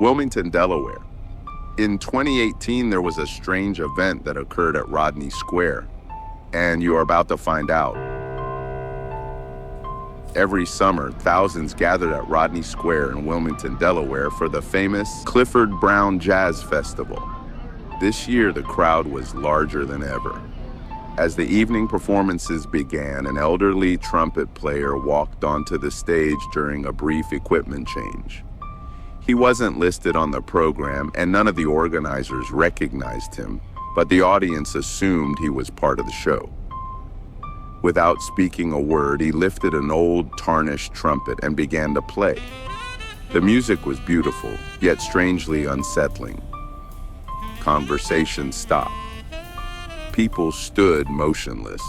Wilmington, Delaware. In 2018, there was a strange event that occurred at Rodney Square, and you are about to find out. Every summer, thousands gathered at Rodney Square in Wilmington, Delaware for the famous Clifford Brown Jazz Festival. This year, the crowd was larger than ever. As the evening performances began, an elderly trumpet player walked onto the stage during a brief equipment change. He wasn't listed on the program, and none of the organizers recognized him, but the audience assumed he was part of the show. Without speaking a word, he lifted an old, tarnished trumpet and began to play. The music was beautiful, yet strangely unsettling. Conversation stopped. People stood motionless.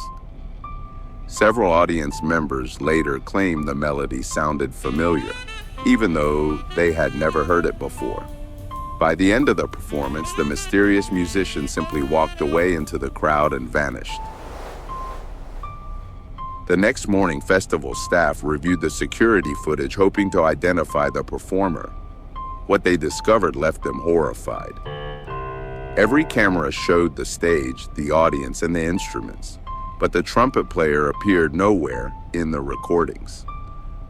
Several audience members later claimed the melody sounded familiar, even though they had never heard it before. By the end of the performance, the mysterious musician simply walked away into the crowd and vanished. The next morning, festival staff reviewed the security footage, hoping to identify the performer. What they discovered left them horrified. Every camera showed the stage, the audience, and the instruments, but the trumpet player appeared nowhere in the recordings.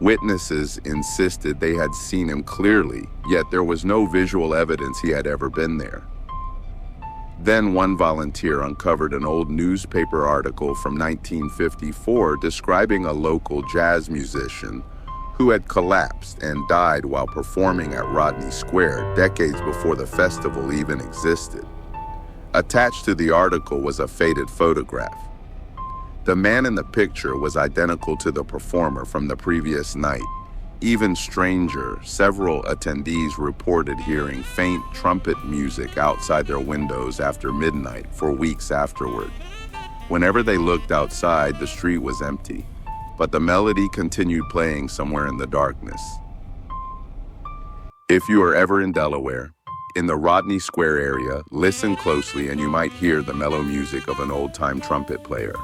Witnesses insisted they had seen him clearly, yet there was no visual evidence he had ever been there. Then one volunteer uncovered an old newspaper article from 1954 describing a local jazz musician who had collapsed and died while performing at Rodney Square decades before the festival even existed. Attached to the article was a faded photograph. The man in the picture was identical to the performer from the previous night. Even stranger, several attendees reported hearing faint trumpet music outside their windows after midnight for weeks afterward. Whenever they looked outside, the street was empty, but the melody continued playing somewhere in the darkness. If you are ever in Delaware, in the Rodney Square area, listen closely and you might hear the mellow music of an old-time trumpet player.